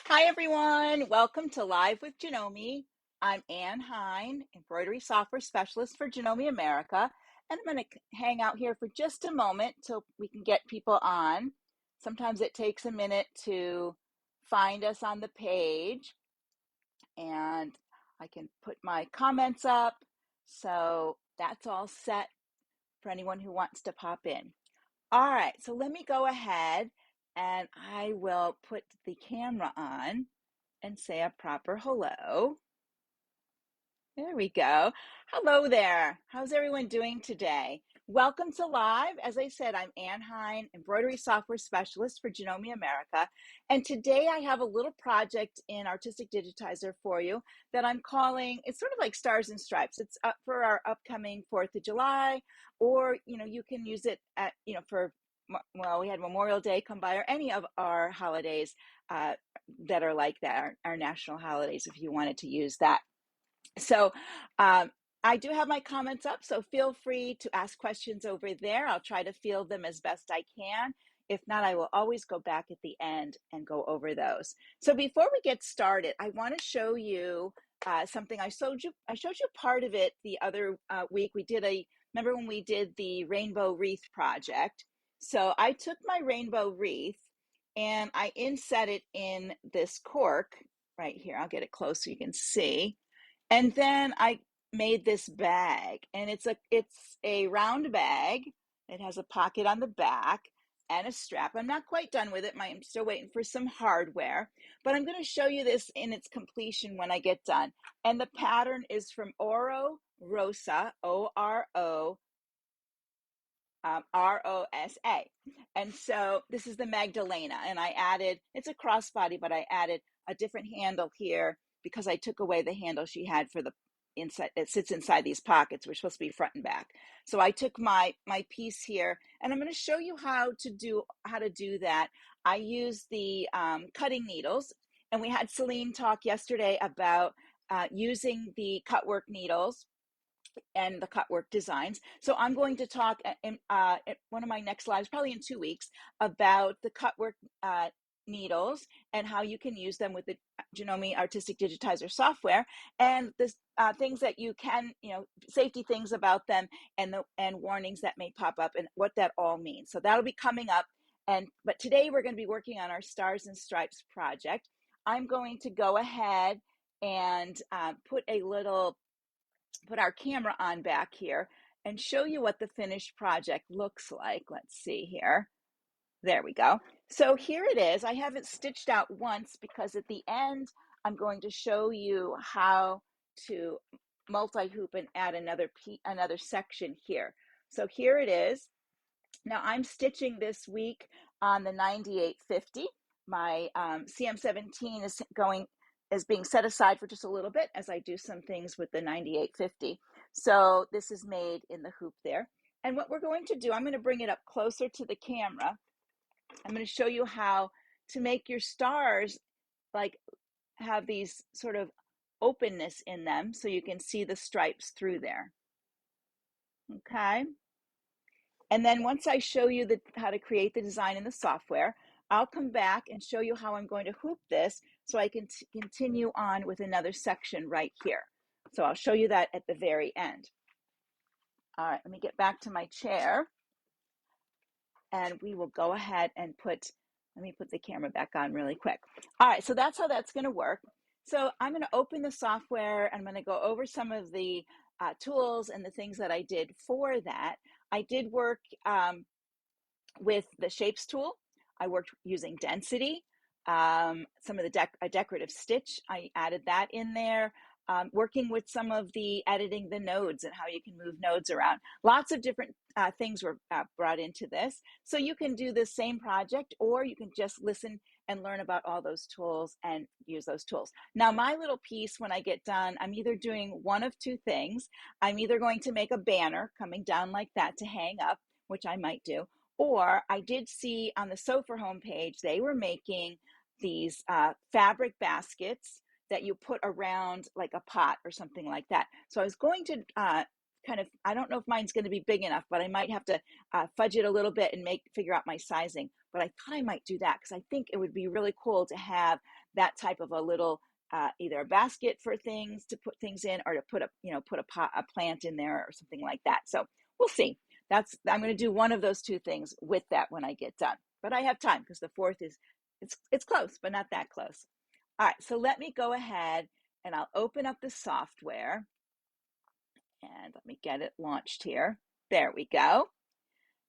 Hi, everyone. Welcome to Live with Janome. I'm Ann Hine, Embroidery Software Specialist for Janome America, and I'm going to hang out here for just a moment till we can get people on. Sometimes it takes a minute to find us on the page, and I can put my comments up. So that's all set for anyone who wants to pop in. All right, so let me go ahead and I will put the camera on and say a proper hello. There we go. Hello there. How's everyone doing today? Welcome to Live. As I said, I'm Ann Hine, Embroidery Software Specialist for Janome America. And today I have a little project in Artistic Digitizer for you that I'm calling, it's sort of like Stars and Stripes. It's up for our upcoming 4th of July, or, you can use it at, for, well, we had Memorial Day come by, or any of our holidays that are like that, our national holidays, if you wanted to use that. So I do have my comments up, so feel free to ask questions over there. I'll try to field them as best I can. If not, I will always go back at the end and go over those. So before we get started, I want to show you something. I showed you part of it the other week. Remember when we did the rainbow wreath project? So I took my rainbow wreath and I inset it in this cork right here. I'll get it close so you can see. And then I made this bag, and it's a round bag. It has a pocket on the back and a strap. I'm not quite done with it. I'm still waiting for some hardware, but I'm going to show you this in its completion when I get done. And the pattern is from Oro Rosa, O-R-O, R-O-S-A. And so this is the Magdalena, and it's a crossbody, but I added a different handle here because I took away the handle she had for the inside. It sits inside these pockets. We're supposed to be front and back. So I took my piece here, and I'm going to show you how to do that. I use the cutting needles, and we had Celine talk yesterday about using the cutwork needles and the cutwork designs. So I'm going to talk in one of my next lives, probably in 2 weeks, about the cutwork needles and how you can use them with the Janome Artistic Digitizer software, and the things that you can, safety things about them, and warnings that may pop up, and what that all means. So that'll be coming up. But today we're going to be working on our Stars and Stripes project. I'm going to go ahead and put our camera on back here and show you what the finished project looks like. Let's see here. There we go. So here it is. I have it stitched out once because at the end, I'm going to show you how to multi-hoop and add another section here. So here it is. Now I'm stitching this week on the 9850. My CM17 is being set aside for just a little bit as I do some things with the 9850. So this is made in the hoop there. And what we're going to do, I'm going to bring it up closer to the camera. I'm going to show you how to make your stars like have these sort of openness in them so you can see the stripes through there. Okay. And then once I show you how to create the design in the software, I'll come back and show you how I'm going to hoop this so I can continue on with another section right here. So I'll show you that at the very end. All right, let me get back to my chair, and we will go ahead and let me put the camera back on really quick. All right, so that's how that's going to work. So I'm going to open the software, and I'm going to go over some of the tools and the things that I did for that. I did work with the Shapes tool. I worked using density, some of the decorative stitch. I added that in there. Working with some of the editing the nodes and how you can move nodes around. Lots of different things were brought into this. So you can do the same project, or you can just listen and learn about all those tools and use those tools. Now, my little piece, when I get done, I'm either doing one of two things. I'm either going to make a banner coming down like that to hang up, which I might do, or I did see on the Sew for Home page, they were making these fabric baskets that you put around like a pot or something like that. So I was going to I don't know if mine's going to be big enough, but I might have to fudge it a little bit and figure out my sizing. But I thought I might do that because I think it would be really cool to have that type of a little, either a basket for things to put things in, or to put a plant in there or something like that. So we'll see. I'm going to do one of those two things with that when I get done. But I have time because the 4th is, it's close, but not that close. All right, so let me go ahead and I'll open up the software and let me get it launched here. There we go.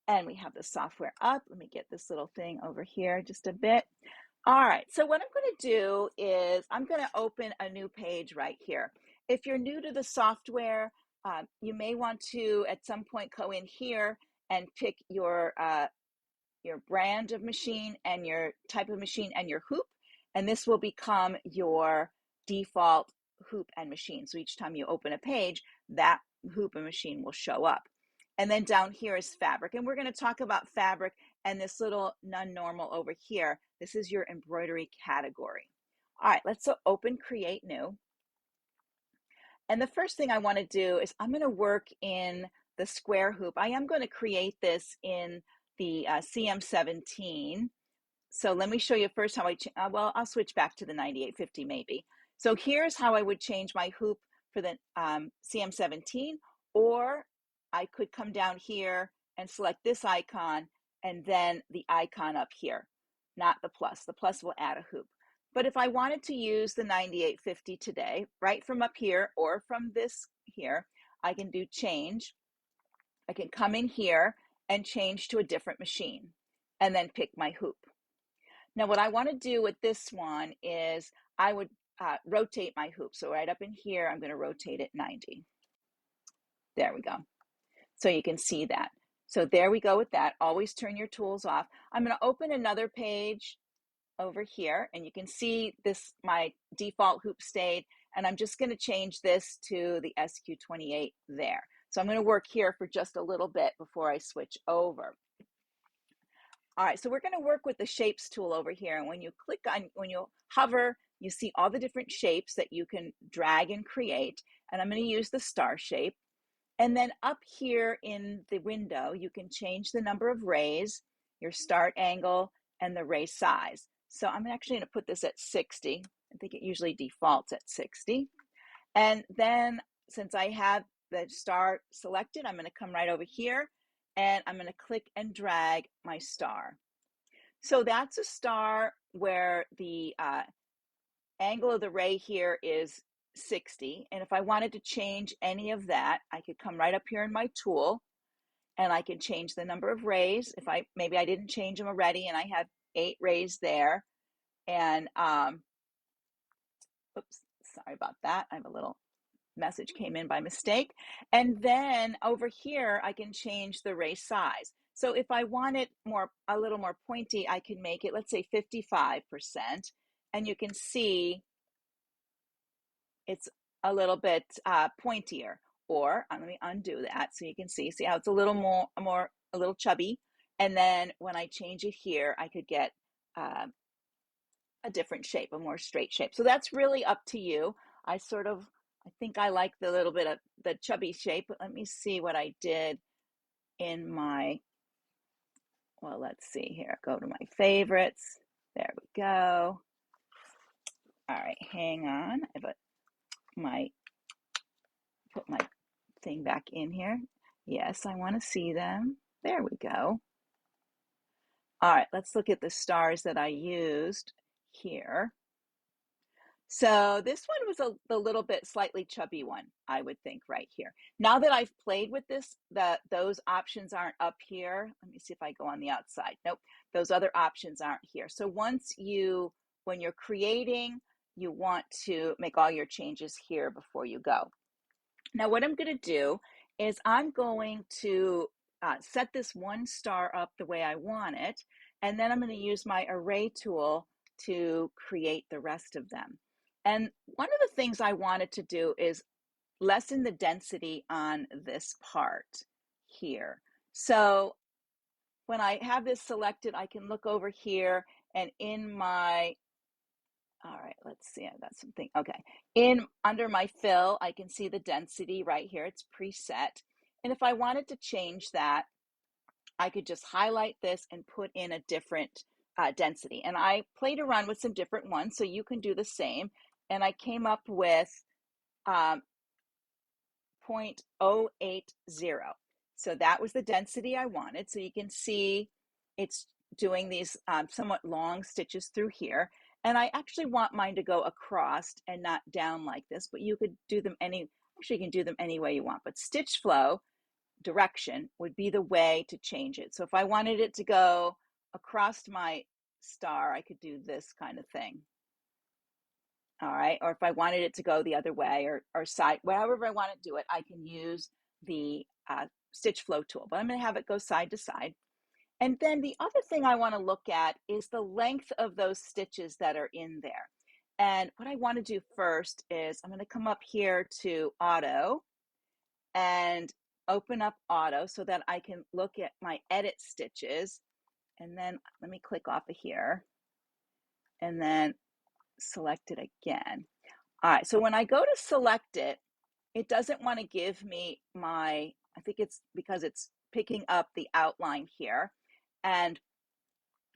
And we have the software up. Let me get this little thing over here just a bit. All right, so what I'm going to do is I'm going to open a new page right here. If you're new to the software, you may want to at some point go in here and pick your brand of machine and your type of machine and your hoop, and this will become your default hoop and machine. So each time you open a page, that hoop and machine will show up. And then down here is fabric, and we're going to talk about fabric and this little non-normal over here. This is your embroidery category. All right, let's open Create New. And the first thing I want to do is I'm going to work in the square hoop. I am going to create this in the CM17. So let me show you first how well, I'll switch back to the 9850 maybe. So here's how I would change my hoop for the CM17, or I could come down here and select this icon and then the icon up here, not the plus. The plus will add a hoop. But if I wanted to use the 9850 today, right from up here or from this here, I can do change. I can come in here and change to a different machine and then pick my hoop. Now what I want to do with this one is I would rotate my hoop. So right up in here, I'm going to rotate it 90. There we go. So you can see that. So there we go with that. Always turn your tools off. I'm going to open another page over here, and you can see this, my default hoop stayed, and I'm just going to change this to the SQ28 there. So I'm going to work here for just a little bit before I switch over. All right, so we're going to work with the shapes tool over here, and when you hover, you see all the different shapes that you can drag and create, and I'm going to use the star shape. And then up here in the window, you can change the number of rays, your start angle, and the ray size. So I'm actually going to put this at 60. I think it usually defaults at 60. And then since I have the star selected, I'm going to come right over here and I'm going to click and drag my star. So that's a star where the angle of the ray here is 60. And if I wanted to change any of that, I could come right up here in my tool and I can change the number of rays. If maybe I didn't change them already and I have 8 rays there. And oops, sorry about that. I have a little message came in by mistake. And then over here, I can change the ray size. So if I want it a little more pointy, I can make it, let's say 55%. And you can see it's a little bit pointier. Or let me undo that so you can see how it's a little a little chubby. And then when I change it here, I could get a different shape, a more straight shape. So that's really up to you. I think I like the little bit of the chubby shape, but let me see what I did in my, well, let's see here. Go to my favorites. There we go. All right, hang on. I put my thing back in here. Yes, I want to see them. There we go. All right, let's look at the stars that I used here. So this one was the little bit slightly chubby one, I would think right here. Now that I've played with this, those options aren't up here. Let me see if I go on the outside. Nope, those other options aren't here. So when you're creating, you want to make all your changes here before you go. Now what I'm going to do is I'm going to set this one star up the way I want it, and then I'm going to use my array tool to create the rest of them. And one of the things I wanted to do is lessen the density on this part here. So when I have this selected, I can look over here and in my, all right, let's see, I've got something, okay. Under my fill, I can see the density right here, it's preset. And if I wanted to change that, I could just highlight this and put in a different density. And I played around with some different ones, so you can do the same. And I came up with 0.080. So that was the density I wanted. So you can see it's doing these somewhat long stitches through here. And I actually want mine to go across and not down like this, but you could do them actually you can do them any way you want. But stitch flow direction would be the way to change it. So if I wanted it to go across my star, I could do this kind of thing. All right, or if I wanted it to go the other way or side, however I want to do it, I can use the stitch flow tool, but I'm going to have it go side to side. And then the other thing I want to look at is the length of those stitches that are in there. And what I want to do first is I'm going to come up here to auto and open up auto so that I can look at my edit stitches. And then let me click off of here and then select it again. All right, so when I go to select it, it doesn't want to give me I think it's because it's picking up the outline here. And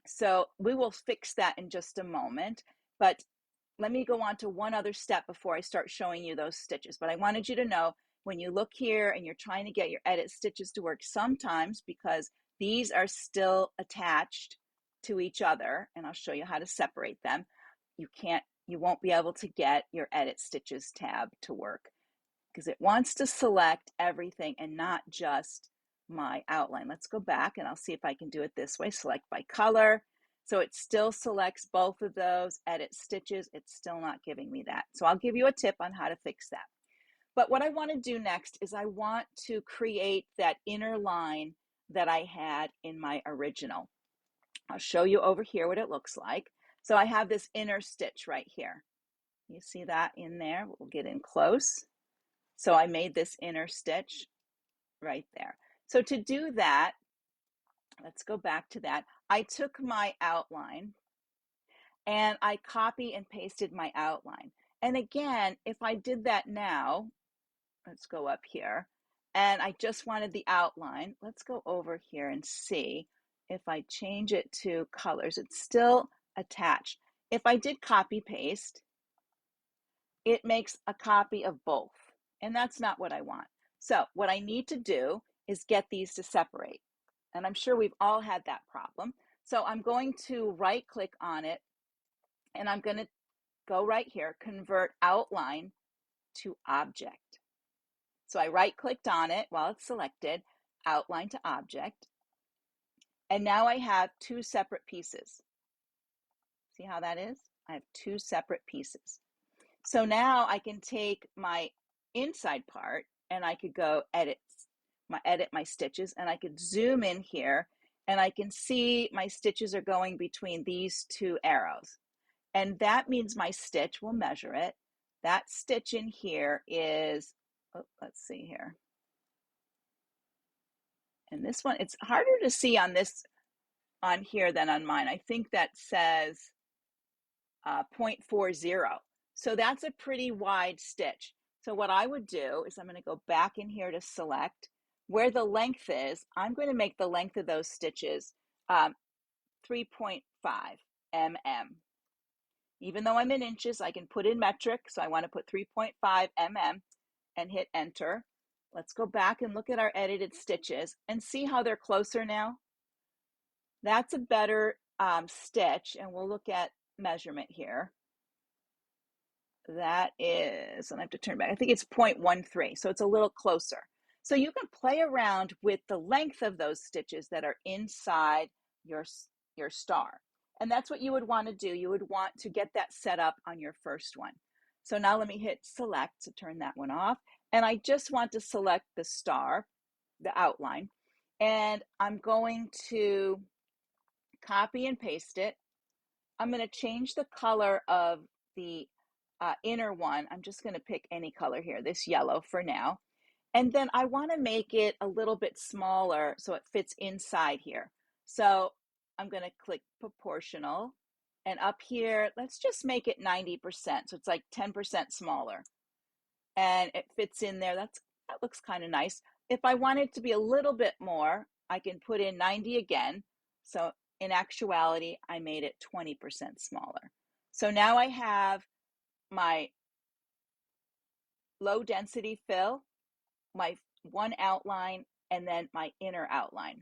so we will fix that in just a moment. But let me go on to one other step before I start showing you those stitches. But I wanted you to know when you look here and you're trying to get your edit stitches to work, sometimes because these are still attached to each other, and I'll show you how to separate them, you won't be able to get your edit stitches tab to work because it wants to select everything and not just my outline. Let's go back and I'll see if I can do it this way. Select by color. So it still selects both of those, edit stitches. It's still not giving me that. So I'll give you a tip on how to fix that. But what I want to do next is I want to create that inner line that I had in my original. I'll show you over here what it looks like. So I have this inner stitch right here. You see that in there? We'll get in close. So I made this inner stitch right there. So to do that, let's go back to that. I took my outline and I copy and pasted my outline. And again, if I did that now, let's go up here, and I just wanted the outline. Let's go over here and see if I change it to colors, it's still attached. If I did copy paste, it makes a copy of both, and that's not what I want. So what I need to do is get these to separate. And I'm sure we've all had that problem. So I'm going to right click on it and I'm going to go right here, convert outline to object. So I right clicked on it while it's selected, outline to object. And now I have two separate pieces. See how that is? I have two separate pieces. So now I can take my inside part and I could go edit my stitches, and I could zoom in here and I can see my stitches are going between these two arrows. And that means my stitch, will measure it. That stitch in here is, let's see here. And this one, it's harder to see on here than on mine. I think that says 0.40. So that's a pretty wide stitch. So what I would do is I'm going to go back in here to select where the length is. I'm going to make the length of those stitches 3.5 mm. Even though I'm in inches, I can put in metric. So I want to put 3.5 mm and hit enter. Let's go back and look at our edited stitches and see how they're closer now. That's a better stitch, and we'll look at measurement here. That is, and I have to turn back, I think it's 0.13, so it's a little closer. So you can play around with the length of those stitches that are inside your star. And that's what you would want to do. You would want to get that set up on your first one. So now let me hit select to turn that one off. And I just want to select the star, the outline, and I'm going to copy and paste it. I'm going to change the color of the inner one. I'm just going to pick any color here, this yellow for now. And then I want to make it a little bit smaller so it fits inside here. So I'm going to click proportional, and up here, let's just make it 90%. So it's like 10% smaller, and it fits in there. That looks kind of nice. If I want it to be a little bit more, I can put in 90 again. So in actuality, I made it 20% smaller. So now I have my low density fill, my one outline, and then my inner outline.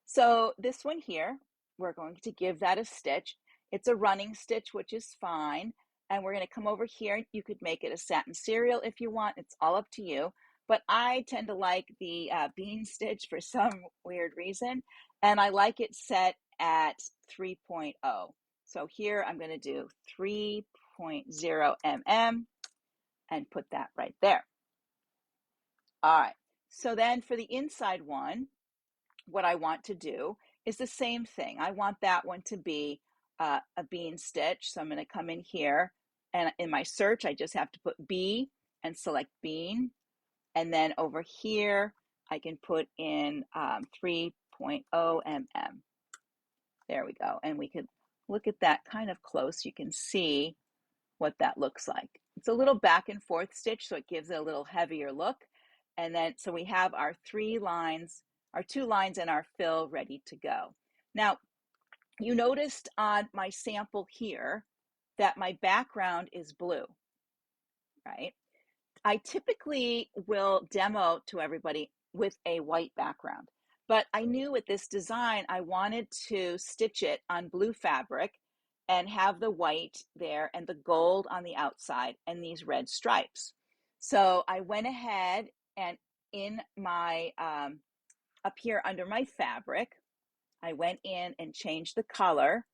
So this one here, we're going to give that a stitch. It's a running stitch, which is fine. And we're going to come over here. You could make it a satin serial if you want. It's all up to you. But I tend to like the bean stitch for some weird reason. And I like it set at 3.0. So here I'm going to do 3.0 mm and put that right there. All right, so then for the inside one, what I want to do is the same thing. I want that one to be a bean stitch. So I'm going to come in here, and in my search, I just have to put B and select bean. And then over here, I can put in 3.0 mm. There we go. And we could look at that kind of close. You can see what that looks like. It's a little back and forth stitch, so it gives it a little heavier look. And then, so we have our 3 lines, our 2 lines and our fill ready to go. Now, you noticed on my sample here that my background is blue, right? I typically will demo to everybody with a white background, but I knew with this design, I wanted to stitch it on blue fabric and have the white there and the gold on the outside and these red stripes. So I went ahead and in my, up here under my fabric, I went in and changed the color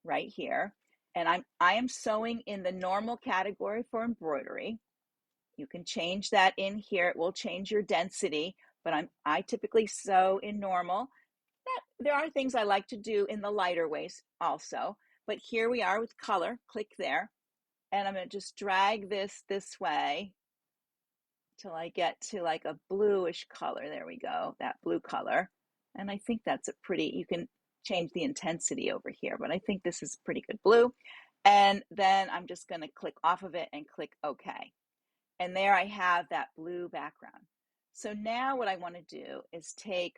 right here. And I am sewing in the normal category for embroidery. You can change that in here. It will change your density, but I typically sew in normal. There are things I like to do in the lighter ways also, but here we are with color. Click there, and I'm going to just drag this way till I get to like a bluish color. There we go, that blue color. And I think that's a pretty, you can change the intensity over here, but I think this is pretty good blue. And then I'm just going to click off of it and click OK. And there I have that blue background. So now what I want to do is take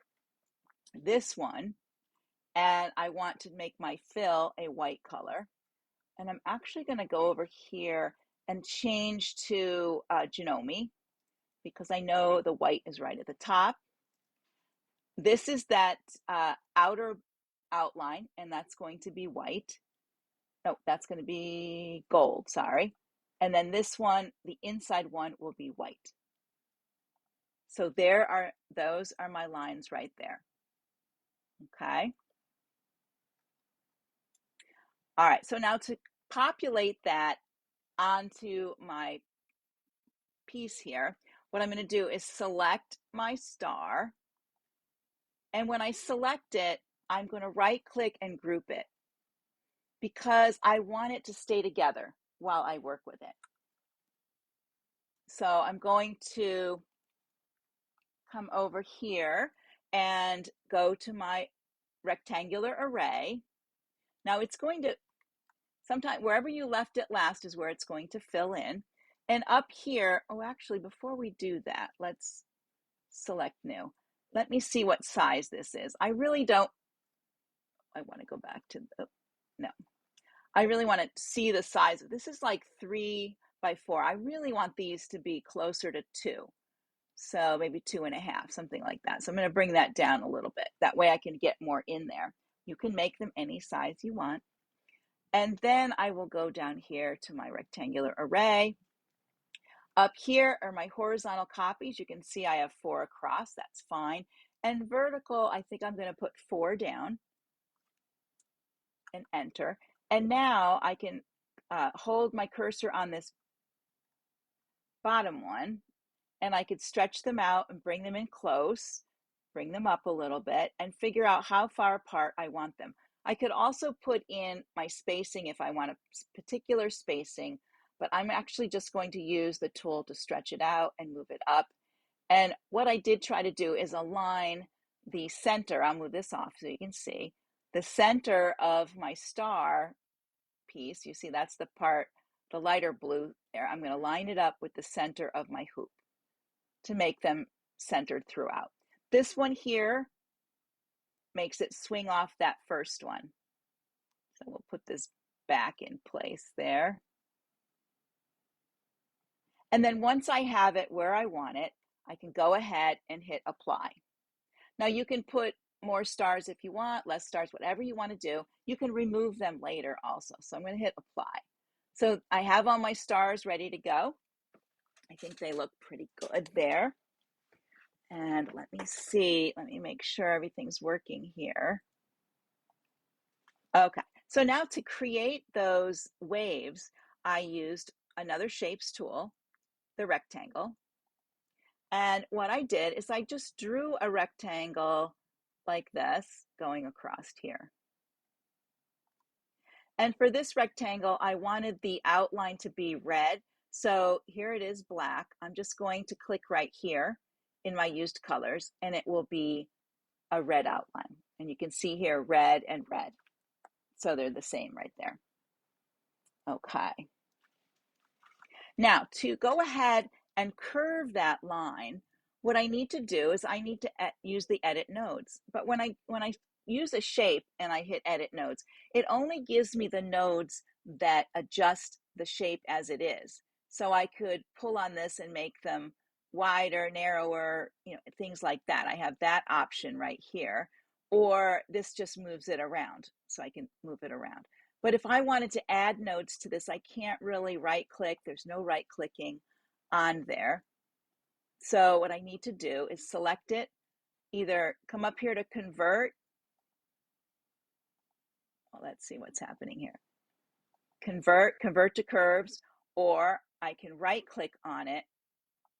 this one and I want to make my fill a white color. And I'm actually going to go over here and change to Janome because I know the white is right at the top. This is that outer outline, and that's going to be white. No, that's going to be gold, sorry. And then this one, the inside one, will be white. So those are my lines right there. Okay. All right, so now to populate that onto my piece here, what I'm going to do is select my star. And when I select it, I'm going to right click and group it because I want it to stay together while I work with it. So I'm going to come over here and go to my rectangular array. Now it's going to, sometime wherever you left it last is where it's going to fill in. And up here, oh, actually, before we do that, let's select new. Let me see what size this is. I really don't, I want to go back to the, no. I really want to see the size of this. Is like 3 by 4. I really want these to be closer to 2. So maybe 2.5, something like that. So I'm going to bring that down a little bit. That way I can get more in there. You can make them any size you want. And then I will go down here to my rectangular array. Up here are my horizontal copies. You can see I have 4 across. That's fine. And vertical, I think I'm going to put 4 down and enter. And now I can hold my cursor on this bottom one, and I could stretch them out and bring them in close, bring them up a little bit, and figure out how far apart I want them. I could also put in my spacing if I want a particular spacing, but I'm actually just going to use the tool to stretch it out and move it up. And what I did try to do is align the center. I'll move this off so you can see the center of my star piece. You see that's the part, the lighter blue there. I'm going to line it up with the center of my hoop to make them centered throughout. This one here makes it swing off that first one. So we'll put this back in place there. And then once I have it where I want it, I can go ahead and hit apply. Now you can put more stars if you want, less stars, whatever you want to do. You can remove them later also. So I'm going to hit apply. So I have all my stars ready to go. I think they look pretty good there. And let me see, let me make sure everything's working here. Okay, so now to create those waves, I used another shapes tool, the rectangle. And what I did is I just drew a rectangle like this going across here. And for this rectangle, I wanted the outline to be red. So here it is black. I'm just going to click right here in my used colors, and it will be a red outline. And you can see here red and red. So they're the same right there. Okay. Now to go ahead and curve that line, what I need to do is I need to use the edit nodes. But when I use a shape and I hit edit nodes, it only gives me the nodes that adjust the shape as it is. So I could pull on this and make them wider, narrower, things like that. I have that option right here. Or this just moves it around, so I can move it around. But if I wanted to add nodes to this, I can't really right click. There's no right clicking on there. So what I need to do is select it, either come up here to convert. Well, let's see what's happening here. Convert to curves, or I can right click on it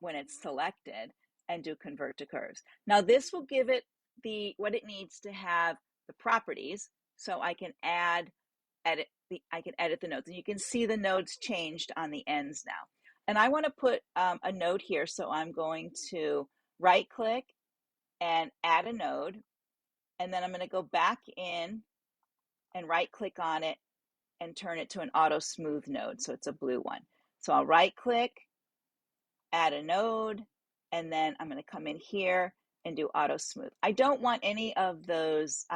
when it's selected and do convert to curves. Now this will give it what it needs to have the properties, so I can edit the nodes, and you can see the nodes changed on the ends now. And I want to put a node here, so I'm going to right click and add a node, and then I'm going to go back in and right click on it and turn it to an auto smooth node, so it's a blue one. So I'll right click, add a node, and then I'm going to come in here and do auto smooth. I don't want any of those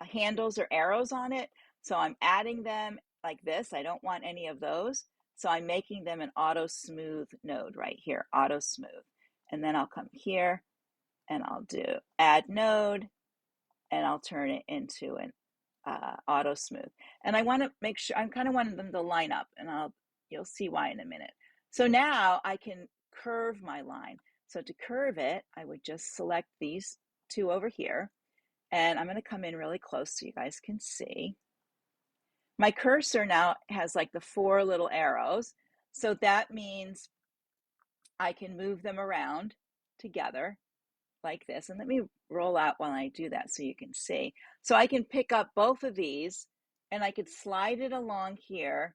handles or arrows on it, so I'm adding them like this. I don't want any of those, so I'm making them an auto smooth node right here, auto smooth. And then I'll come here and I'll do add node, and I'll turn it into an auto smooth. And I want to make sure, I'm kind of wanting them to line up, and you'll see why in a minute. So now I can curve my line. So to curve it, I would just select these two over here, and I'm going to come in really close so you guys can see. My cursor now has like the 4 little arrows, so that means I can move them around together like this. And let me roll out while I do that so you can see. So I can pick up both of these, and I could slide it along here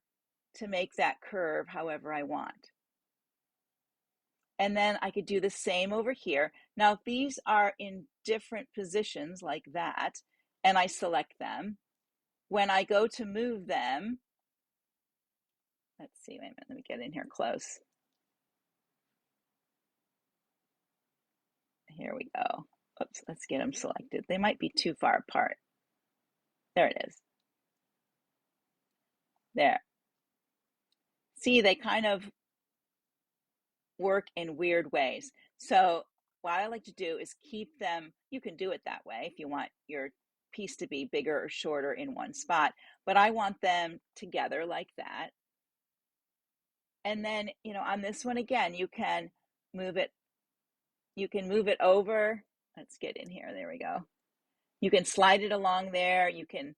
to make that curve however I want. And then I could do the same over here. Now, if these are in different positions like that, and I select them, when I go to move them, let's see, wait a minute, let me get in here close. Here we go. Oops, let's get them selected. They might be too far apart. There it is. There. See, they kind of work in weird ways. So what I like to do is keep them, you can do it that way if you want your piece to be bigger or shorter in one spot, but I want them together like that. And then, on this one again, you can move it over. Let's get in here. There we go. You can slide it along there. You can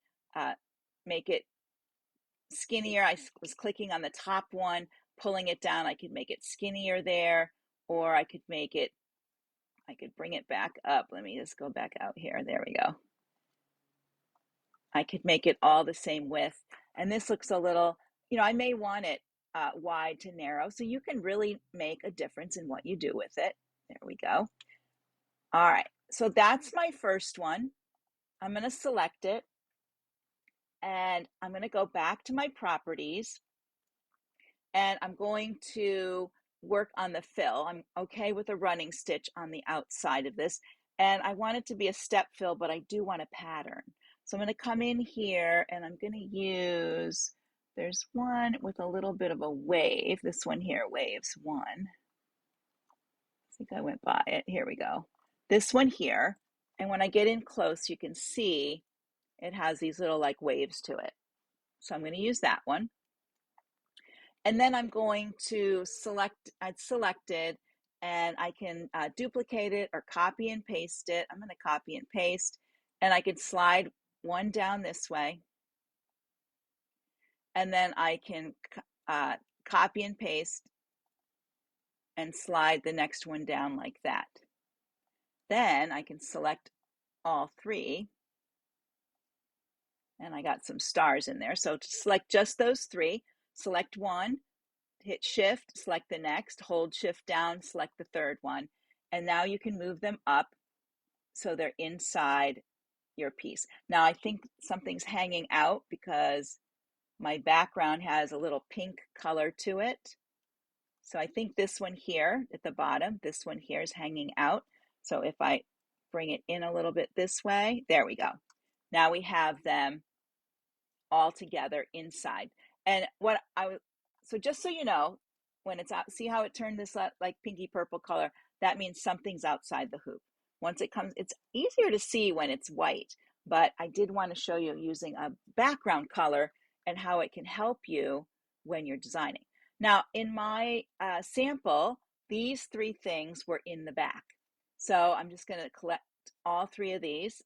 make it skinnier. I was clicking on the top one, pulling it down. I could make it skinnier there, or I could bring it back up. Let me just go back out here. There we go. I could make it all the same width. And this looks a little, I may want it wide to narrow. So you can really make a difference in what you do with it. There we go. All right. So that's my first one. I'm going to select it. And I'm going to go back to my properties. And I'm going to work on the fill. I'm okay with a running stitch on the outside of this. And I want it to be a step fill, but I do want a pattern. So I'm going to come in here and I'm going to use, there's one with a little bit of a wave. This one here, waves 1. I think I went by it. Here we go. This one here. And when I get in close, you can see it has these little like waves to it. So I'm going to use that one. And then I'm going to select, I'd selected, and I can duplicate it or copy and paste it. I'm going to copy and paste, and I can slide one down this way. And then I can copy and paste and slide the next one down like that. Then I can select all 3. And I got some stars in there. So to select just those 3, select one, hit shift, select the next, hold shift down, select the third one. And now you can move them up so they're inside your piece. Now I think something's hanging out because my background has a little pink color to it. So I think this one here at the bottom, this one here is hanging out. So if I bring it in a little bit this way, there we go. Now we have them all together inside. And so just so you know, when it's out, see how it turned this like pinky purple color? That means something's outside the hoop. Once it comes, it's easier to see when it's white, but I did want to show you using a background color and how it can help you when you're designing. Now, in my sample, these 3 things were in the back. So I'm just going to collect all 3 of these.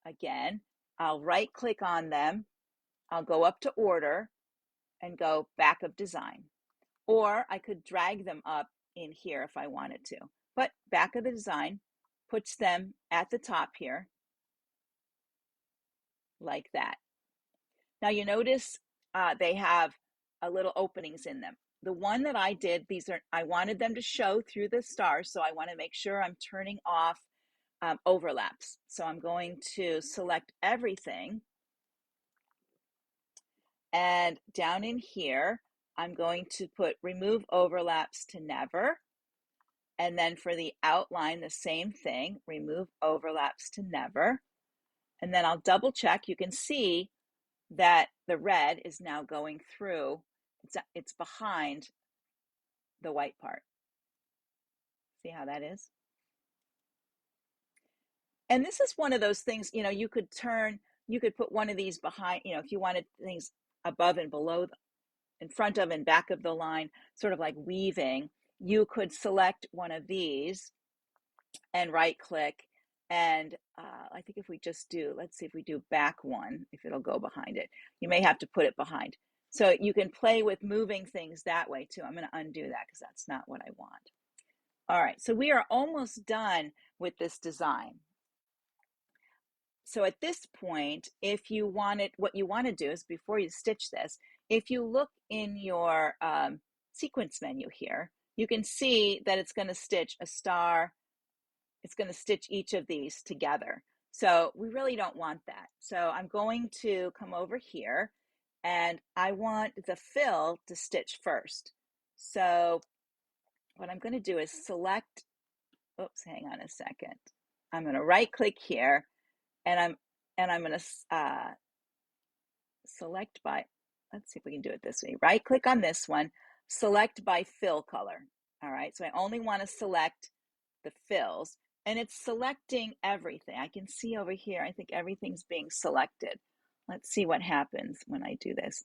Again, I'll right click on them. I'll go up to order and go back of design. Or I could drag them up in here if I wanted to. But back of the design puts them at the top here, like that. Now you notice they have a little openings in them. The one that I did, I wanted them to show through the stars, so I want to make sure I'm turning off overlaps. So I'm going to select everything. And down in here, I'm going to put remove overlaps to never. And then for the outline, the same thing, remove overlaps to never. And then I'll double check. You can see that the red is now going through. It's behind the white part. See how that is? And this is one of those things, you could put one of these behind, if you wanted things above and below, in front of and back of the line, sort of like weaving, you could select one of these and right click. And I think if we just let's see if we do back one, if it'll go behind it. You may have to put it behind. So you can play with moving things that way too. I'm going to undo that because that's not what I want. All right, so we are almost done with this design. So at this point, what you want to do is before you stitch this, if you look in your sequence menu here, you can see that it's going to stitch a star. It's going to stitch each of these together. So we really don't want that. So I'm going to come over here and I want the fill to stitch first. So what I'm going to do is select, oops, hang on a second. I'm going to right click here and I'm going to select by, let's see if we can do it this way. Right click on this one, select by fill color. All right, so I only want to select the fills and it's selecting everything. I can see over here, I think everything's being selected. Let's see what happens when I do this.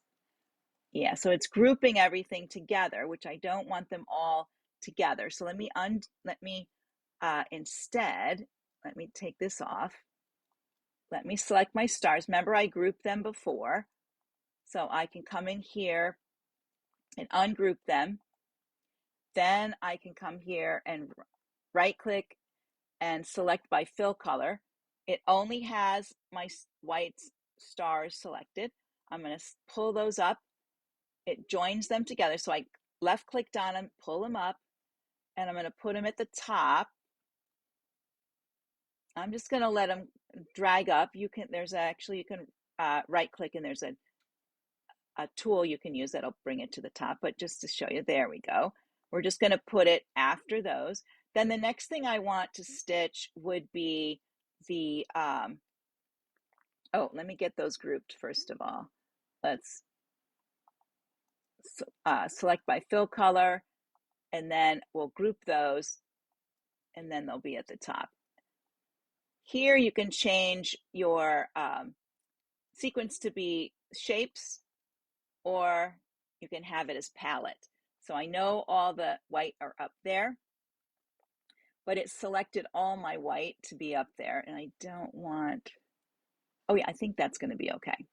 Yeah, so it's grouping everything together, which I don't want them all together. So instead, let me take this off. Let me select my stars. Remember, I grouped them before. So I can come in here and ungroup them. Then I can come here and right click and select by fill color. It only has my white stars selected. I'm going to pull those up. It joins them together. So I left clicked on them, pull them up, and I'm going to put them at the top. I'm just going to let them drag up. You can right click and there's a tool you can use that'll bring it to the top, but just to show you, there we go. We're just going to put it after those. Then the next thing I want to stitch would be the Oh, let me get those grouped first of all. Let's select by fill color, and then we'll group those, and then they'll be at the top. Here you can change your sequence to be shapes, or you can have it as palette. So I know all the white are up there, but it selected all my white to be up there, and I don't want, oh yeah, I think that's going to be okay.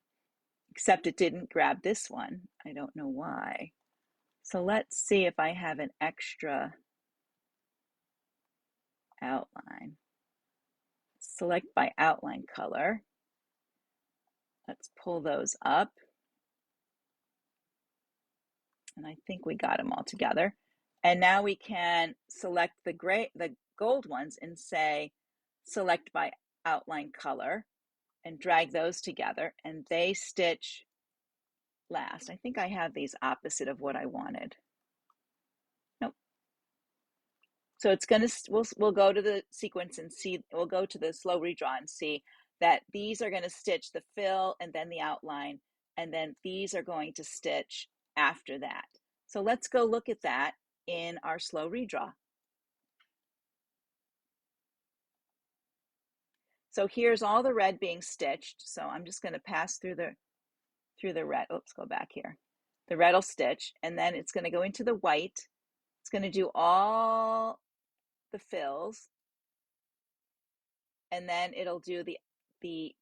Except it didn't grab this one. I don't know why. So let's see if I have an extra outline. Select by outline color. Let's pull those up. And I think we got them all together. And now we can select the gold ones and say, select by outline color, and drag those together, and they stitch last. I think I have these opposite of what I wanted. Nope. So it's going to, we'll go to the sequence and see, we'll go to the slow redraw and see that these are going to stitch the fill and then the outline, and then these are going to stitch after that. So let's go look at that in our slow redraw. So here's all the red being stitched. So I'm just going to pass through the red. Oops, go back here. The red will stitch, and then it's going to go into the white. It's going to do all the fills, and then it'll do the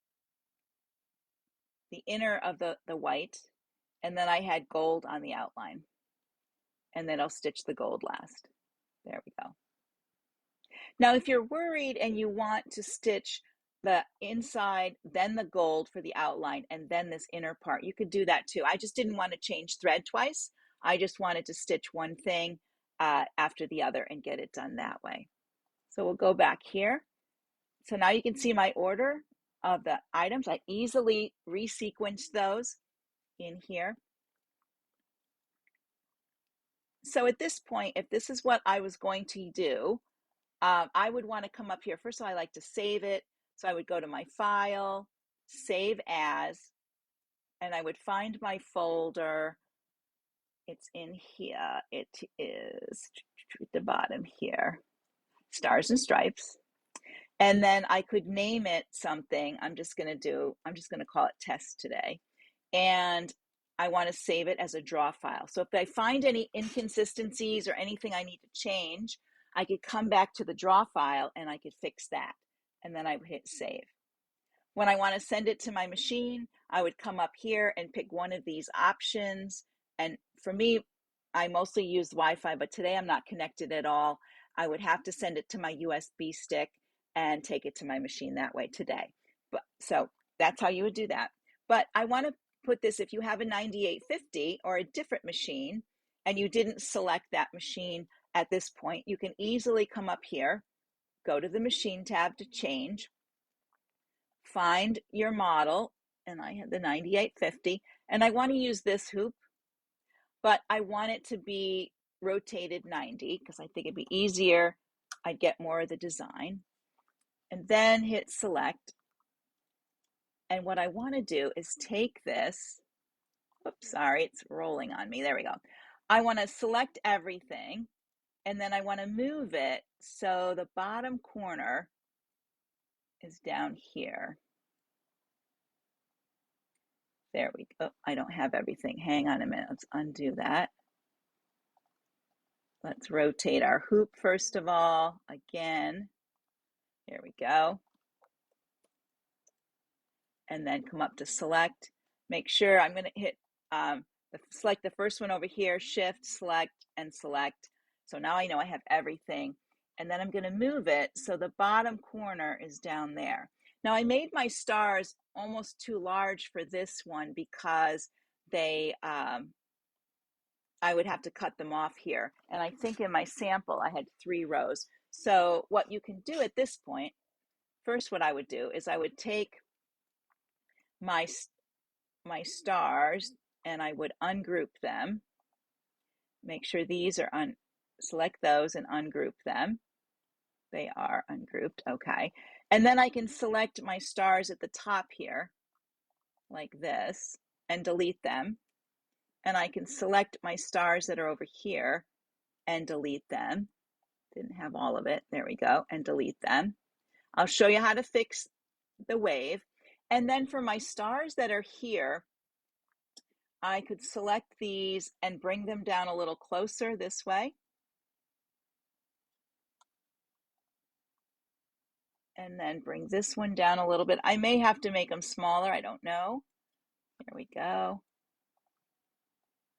inner of the white, and then I had gold on the outline, and then I'll stitch the gold last. There we go. Now, if you're worried and you want to stitch the inside, then the gold for the outline, and then this inner part, you could do that too. I just didn't want to change thread twice. I just wanted to stitch one thing after the other and get it done that way. So we'll go back here. So now you can see my order of the items. I easily resequenced those in here. So at this point, if this is what I was going to do, I would want to come up here. First of all, I like to save it. So I would go to my file, save as, and I would find my folder. It's in here. It is at the bottom here, Stars and Stripes. And then I could name it something. I'm just going to call it test today. And I want to save it as a draw file. So if I find any inconsistencies or anything I need to change, I could come back to the draw file and I could fix that. And then I would hit save. When I want to send it to my machine, I would come up here and pick one of these options. And for me, I mostly use Wi-Fi, but today I'm not connected at all. I would have to send it to my USB stick and take it to my machine that way today. But so that's how you would do that. But I want to put this, if you have a 9850 or a different machine and you didn't select that machine at this point, you can easily come up here, go to the machine tab to change, find your model, and I have the 9850, and I want to use this hoop, but I want it to be rotated 90 because I think it'd be easier. I'd get more of the design. And then hit select. And what I want to do is take this, oops, sorry, it's rolling on me. There we go. I want to select everything, and then I want to move it so the bottom corner is down here. There we go. I don't have everything. Hang on a minute. Let's undo that. Let's rotate our hoop first of all. Again, here we go. And then come up to select. Make sure I'm going to hit select the first one over here, shift, select, and select. So now I know I have everything. And then I'm going to move it so the bottom corner is down there. Now I made my stars almost too large for this one because they, I would have to cut them off here. And I think in my sample I had 3 rows. So what you can do at this point, first what I would do is I would take my stars and I would ungroup them. Make sure these are select those and ungroup them. They are ungrouped, okay. And then I can select my stars at the top here like this and delete them. And I can select my stars that are over here and delete them. Didn't have all of it. There we go. And delete them. I'll show you how to fix the wave. And then for my stars that are here, I could select these and bring them down a little closer this way. And then bring this one down a little bit. I may have to make them smaller. I don't know. There we go.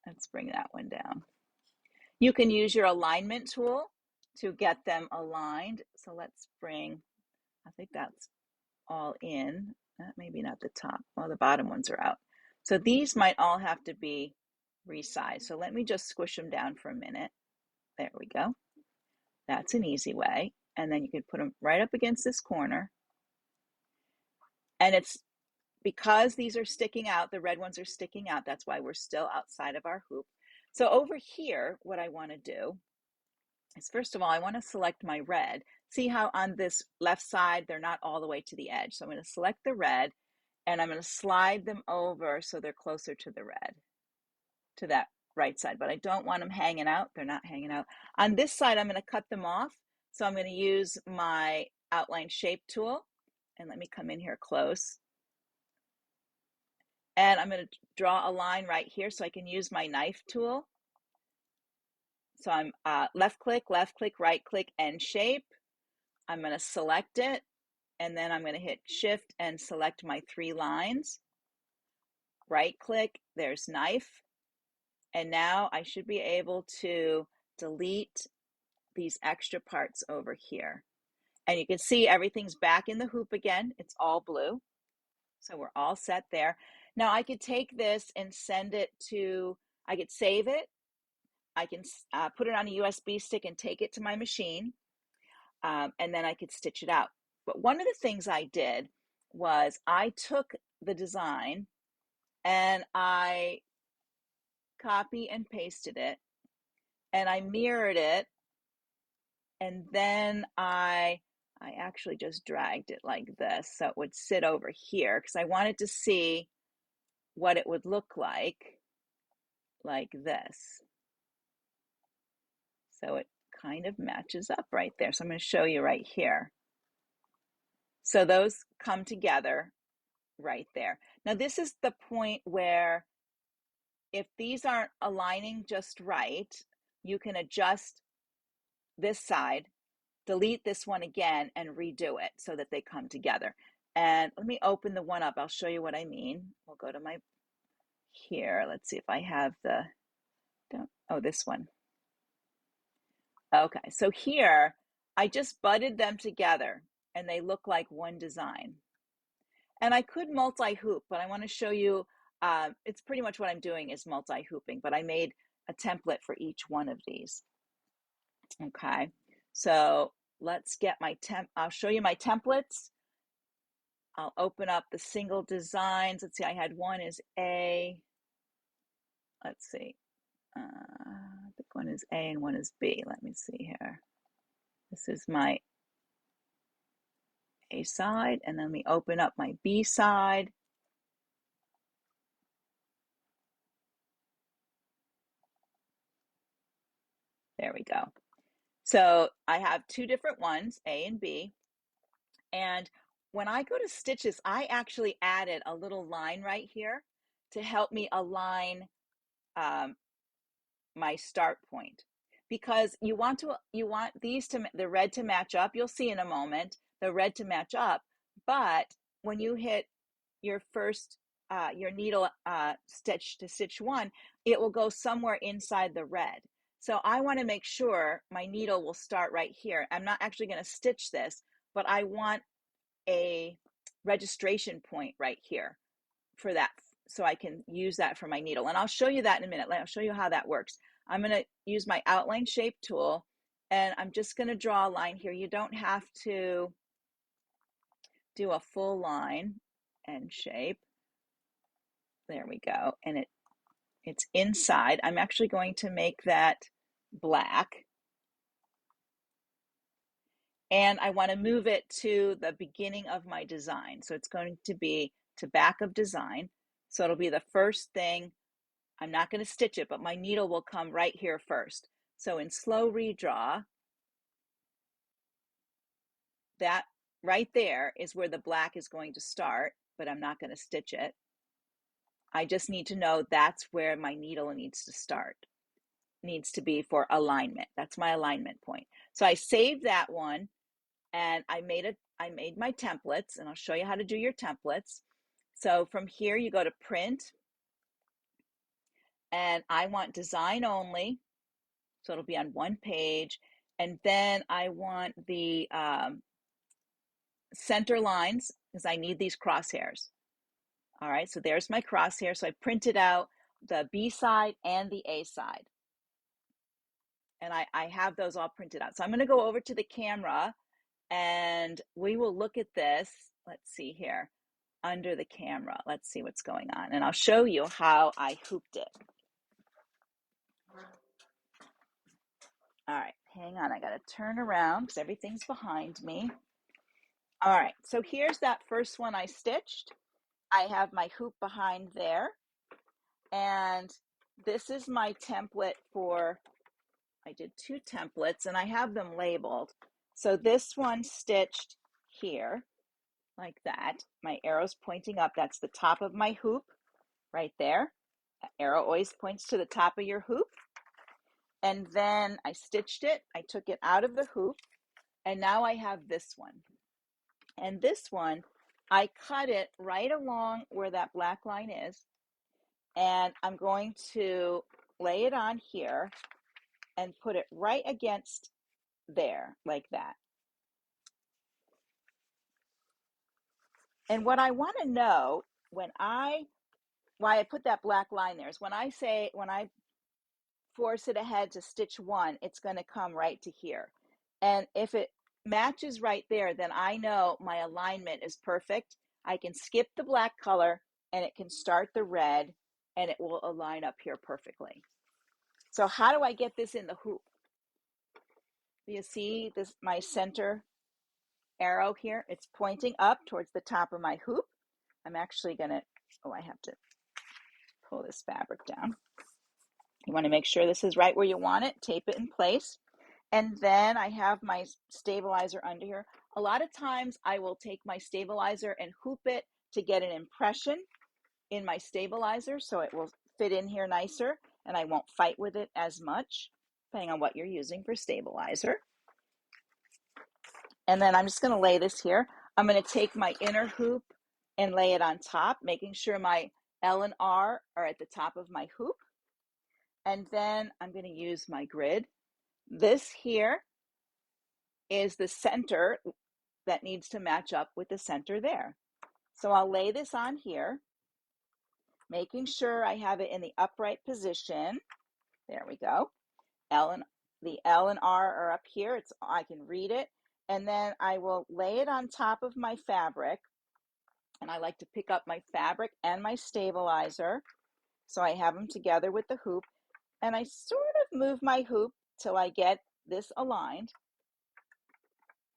Let's bring that one down. You can use your alignment tool to get them aligned. So let's bring, I think that's all in. Maybe not the top. Well, the bottom ones are out. So these might all have to be resized. So let me just squish them down for a minute. There we go. That's an easy way. And then you can put them right up against this corner. And it's because these are sticking out, the red ones are sticking out. That's why we're still outside of our hoop. So over here, what I want to do is, first of all, I want to select my red. See how on this left side, they're not all the way to the edge. So I'm going to select the red and I'm going to slide them over so they're closer to the red, to that right side. But I don't want them hanging out. They're not hanging out. On this side, I'm going to cut them off. So I'm going to use my outline shape tool. And let me come in here close. And I'm going to draw a line right here so I can use my knife tool. So I'm left click, right click, and shape. I'm going to select it, and then I'm going to hit shift and select my 3 lines. Right click, there's knife. And now I should be able to delete these extra parts over here. And you can see everything's back in the hoop again. It's all blue. So we're all set there. Now I could take this and send it to, I could save it. I can put it on a USB stick and take it to my machine, and then I could stitch it out. But one of the things I did was I took the design and I copy and pasted it, and I mirrored it, and then I actually just dragged it like this so it would sit over here because I wanted to see what it would look like this. So it kind of matches up right there. So I'm going to show you right here. So those come together right there. Now this is the point where if these aren't aligning just right, you can adjust this side, delete this one again, and redo it so that they come together. And let me open the one up. I'll show you what I mean. We'll go to my here. Let's see if I have the, this one. Okay, so here I just butted them together and they look like one design. And I could multi-hoop, but I want to show you, it's pretty much what I'm doing is multi-hooping, but I made a template for each one of these. Okay, so let's get my I'll show you my templates. I'll open up the single designs. Let's see, I had one is A. Let's see. I think one is A and one is B. Let me see here. This is my A side, and then we open up my B side. There we go. So I have 2 different ones, A and B. And when I go to stitches, I actually added a little line right here to help me align my start point, because you want these to, the red to match up. You'll see in a moment the red to match up, but when you hit your first your needle stitch to stitch 1, it will go somewhere inside the red. So I want to make sure my needle will start right here. I'm not actually going to stitch this, but I want a registration point right here for that, so I can use that for my needle. And I'll show you that in a minute. I'll show you how that works. I'm going to use my outline shape tool, and I'm just going to draw a line here. You don't have to do a full line and shape. There we go. And it's inside. I'm actually going to make that black. And I want to move it to the beginning of my design. So it's going to be to back of design. So it'll be the first thing. I'm not going to stitch it, but my needle will come right here first. So in slow redraw, that right there is where the black is going to start, but I'm not going to stitch it. I just need to know that's where my needle needs to start, needs to be for alignment. That's my alignment point. So I saved that one, and I made my templates, and I'll show you how to do your templates. So from here, you go to print, and I want design only. So it'll be on one page. And then I want the center lines because I need these crosshairs. All right, so there's my crosshair. So I printed out the B side and the A side. And I have those all printed out. So I'm going to go over to the camera and we will look at this. Let's see here, under the camera. Let's see what's going on. And I'll show you how I hooped it. All right, hang on. I got to turn around because everything's behind me. All right, so here's that first one I stitched. I have my hoop behind there. And this is my template for, I did 2 templates and I have them labeled. So this one stitched here like that. My arrow's pointing up. That's the top of my hoop right there. That arrow always points to the top of your hoop. And then I stitched it. I took it out of the hoop. And now I have this one. And this one, I cut it right along where that black line is. And I'm going to lay it on here and put it right against there, like that. And what I want to know why I put that black line there is when I force it ahead to stitch 1, it's going to come right to here. And if it matches right there, then I know my alignment is perfect. I can skip the black color and it can start the red and it will align up here perfectly. So how do I get this in the hoop? Do you see this, my center arrow here? It's pointing up towards the top of my hoop. I'm actually going to, I have to pull this fabric down. You want to make sure this is right where you want it, tape it in place. And then I have my stabilizer under here. A lot of times I will take my stabilizer and hoop it to get an impression in my stabilizer so it will fit in here nicer and I won't fight with it as much, depending on what you're using for stabilizer. And then I'm just going to lay this here. I'm going to take my inner hoop and lay it on top, making sure my L and R are at the top of my hoop. And then I'm going to use my grid. This here is the center that needs to match up with the center there. So I'll lay this on here, making sure I have it in the upright position. There we go. The L and R are up here. I can read it. And then I will lay it on top of my fabric. And I like to pick up my fabric and my stabilizer. So I have them together with the hoop. And I sort of move my hoop till I get this aligned.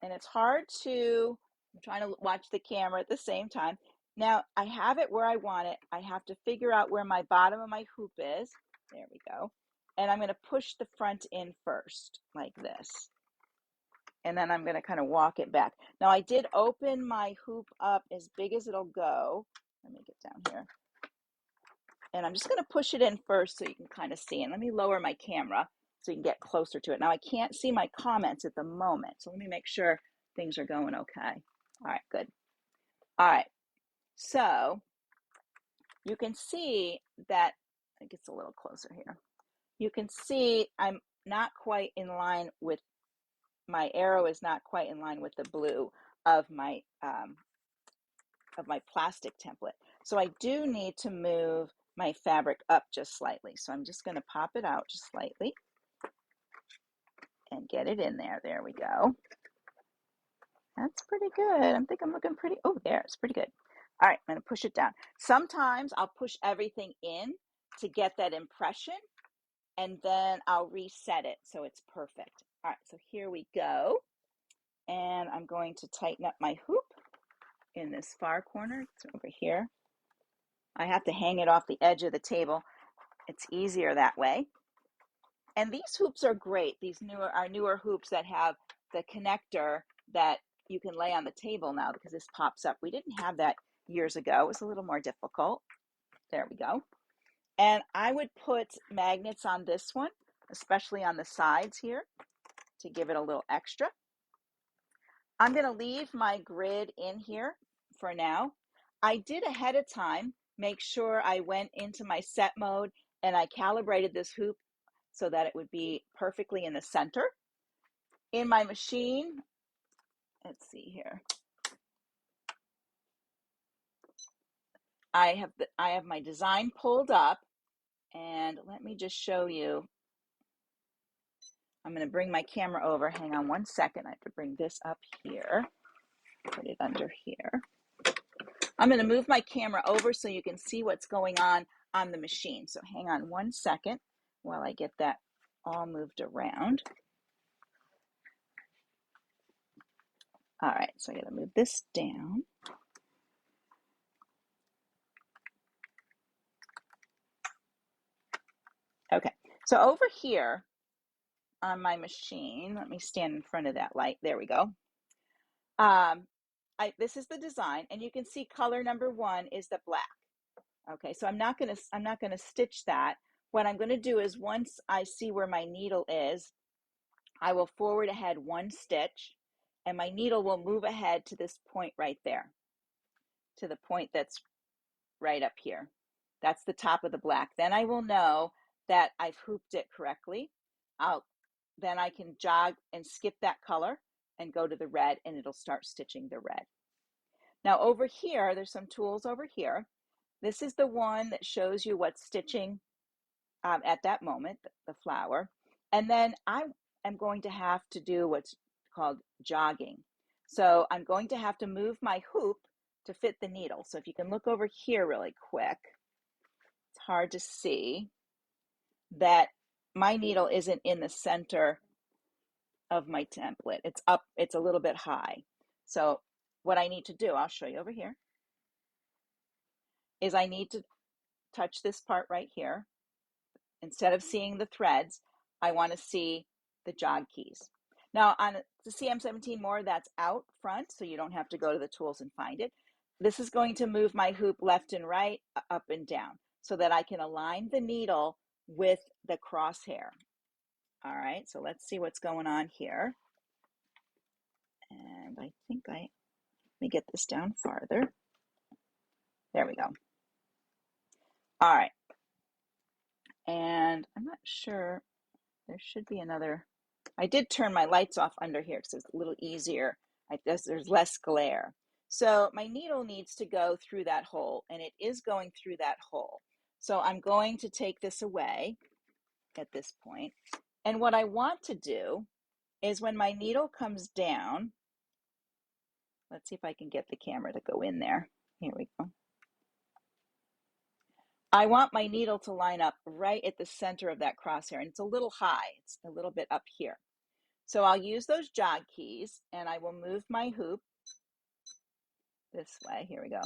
And it's hard to, I'm trying to watch the camera at the same time. Now I have it where I want it. I have to figure out where my bottom of my hoop is. There we go. And I'm going to push the front in first, like this. And then I'm going to kind of walk it back. Now I did open my hoop up as big as it'll go. Let me get down here. And I'm just going to push it in first so you can kind of see. And let me lower my camera so you can get closer to it. Now I can't see my comments at the moment. So let me make sure things are going okay. All right, good. All right. So you can see that, it gets a little closer here. You can see I'm not quite in line with, my arrow is not quite in line with the blue of my plastic template. So I do need to move my fabric up just slightly. So I'm just going to pop it out just slightly and get it in there. There we go. That's pretty good. I think I'm looking pretty, oh, there, it's pretty good. All right, I'm going to push it down. Sometimes I'll push everything in to get that impression, and then I'll reset it so it's perfect. All right, so here we go. And I'm going to tighten up my hoop in this far corner. It's over here. I have to hang it off the edge of the table. It's easier that way. And these hoops are great. These newer hoops that have the connector that you can lay on the table now because this pops up. We didn't have that years ago. It was a little more difficult. There we go. And I would put magnets on this one, especially on the sides here, to give it a little extra. I'm going to leave my grid in here for now. I did ahead of time make sure I went into my set mode and I calibrated this hoop so that it would be perfectly in the center. In my machine, let's see here. I have my design pulled up, and let me just show you. I'm going to bring my camera over. Hang on one second. I have to bring this up here. Put it under here. I'm going to move my camera over so you can see what's going on the machine. So hang on one second while I get that all moved around. All right, so I got to move this down. Okay, so over here on my machine, let me stand in front of that light. There we go. This is the design, and you can see color number 1 is the black. Okay, so I'm not gonna stitch that. What I'm gonna do is once I see where my needle is, I will forward ahead 1 stitch, and my needle will move ahead to this point right there, to the point that's right up here. That's the top of the black. Then I will know that I've hooped it correctly. Then I can jog and skip that color and go to the red, and it'll start stitching the red. Now over here, there's some tools over here. This is the one that shows you what's stitching at that moment, the flower. And then I am going to have to do what's called jogging. So I'm going to have to move my hoop to fit the needle. So if you can look over here really quick, it's hard to see that my needle isn't in the center of my template. It's up, it's a little bit high. So what I need to do, I'll show you over here, is I need to touch this part right here. Instead of seeing the threads, I want to see the jog keys. Now on the CM17 more, that's out front, so you don't have to go to the tools and find it. This is going to move my hoop left and right, up and down, so that I can align the needle with the crosshair. All right, so let's see what's going on here. And I think let me get this down farther. There we go. All right. And I'm not sure, there should be another. I did turn my lights off under here because it's a little easier. I guess there's less glare. So my needle needs to go through that hole, and it is going through that hole. So I'm going to take this away at this point. And what I want to do is when my needle comes down, let's see if I can get the camera to go in there. Here we go. I want my needle to line up right at the center of that crosshair, and it's a little high. It's a little bit up here. So I'll use those jog keys, and I will move my hoop this way. Here we go.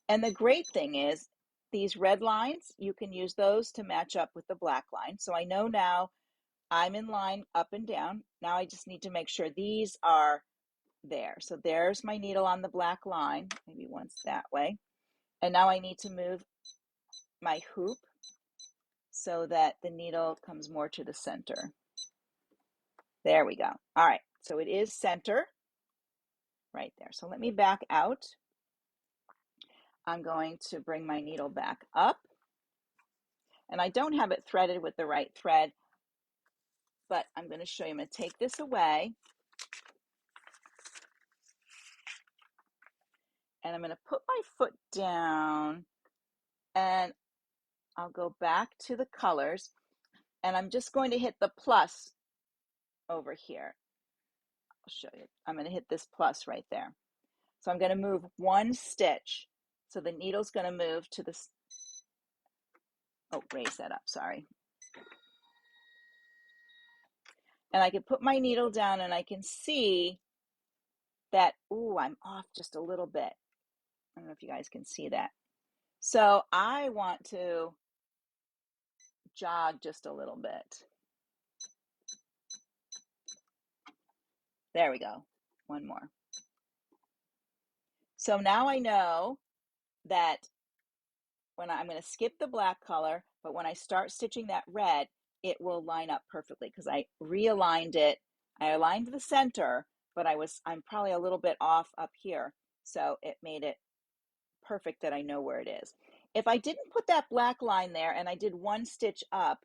And the great thing is these red lines, you can use those to match up with the black line. So I know now I'm in line up and down. Now I just need to make sure these are there. So there's my needle on the black line, maybe once that way. And now I need to move my hoop so that the needle comes more to the center. There we go. All right, so it is center right there. So let me back out. I'm going to bring my needle back up. And I don't have it threaded with the right thread, but I'm going to show you. I'm going to take this away. And I'm going to put my foot down, and I'll go back to the colors, and I'm just going to hit the plus over here. I'll show you. I'm going to hit this plus right there. So I'm going to move 1 stitch. So the needle's going to move to this. Oh, raise that up, sorry. And I can put my needle down, and I can see that, ooh, I'm off just a little bit. I don't know if you guys can see that. So I want to jog just a little bit. There we go. One more. So now I know that when I'm going to skip the black color, but when I start stitching that red, it will line up perfectly because I realigned it. I aligned the center, but I'm probably a little bit off up here. So it made it perfect that I know where it is. If I didn't put that black line there and I did one stitch up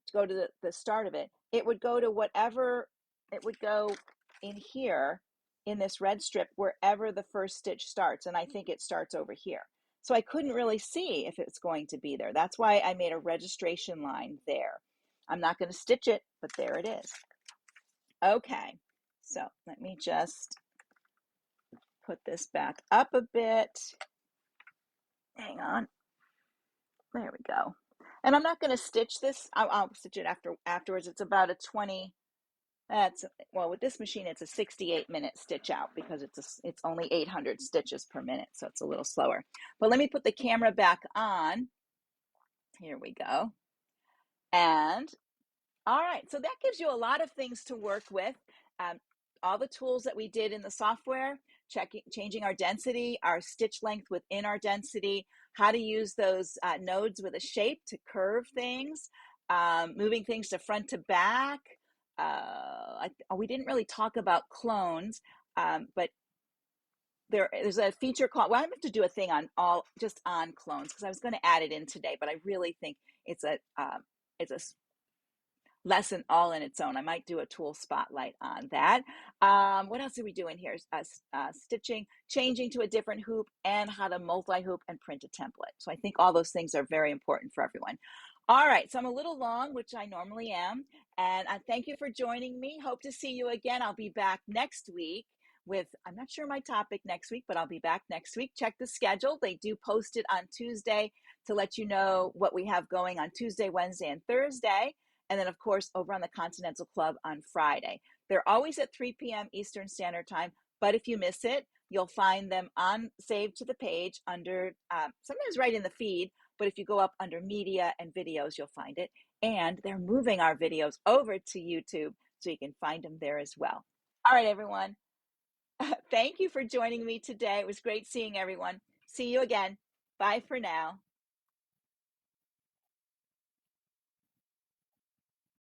to go to the start of it, it would go to whatever, it would go in here in this red strip wherever the first stitch starts. And I think it starts over here. So I couldn't really see if it's going to be there. That's why I made a registration line there. I'm not going to stitch it, but there it is. Okay, so let me just put this back up a bit. Hang on. There we go. And I'm not going to stitch this. I'll stitch it afterwards. It's about a 20. Well, with this machine, it's a 68-minute stitch out because it's only 800 stitches per minute, so it's a little slower. But let me put the camera back on. Here we go. And all right, so that gives you a lot of things to work with. All the tools that we did in the software, changing our density, our stitch length within our density, how to use those nodes with a shape to curve things, moving things to front to back. We didn't really talk about clones, but there's a feature called, well, I have to do a thing on just on clones because I was going to add it in today, but I really think it's a lesson all in its own. I might do a tool spotlight on that. What else are we doing here? Stitching, changing to a different hoop, and how to multi-hoop and print a template. So I think all those things are very important for everyone. All right, so I'm a little long, which I normally am, and I thank you for joining me. Hope to see you again. I'll be back next week with, I'm not sure my topic next week, but I'll be back next week. Check the schedule. They do post it on Tuesday to let you know what we have going on Tuesday, Wednesday, and Thursday. And then, of course, over on the Continental Club on Friday. They're always at 3 p.m. Eastern Standard Time, but if you miss it, you'll find them saved to the page under, sometimes right in the feed, but if you go up under media and videos, you'll find it. And they're moving our videos over to YouTube, so you can find them there as well. All right, everyone. Thank you for joining me today. It was great seeing everyone. See you again. Bye for now.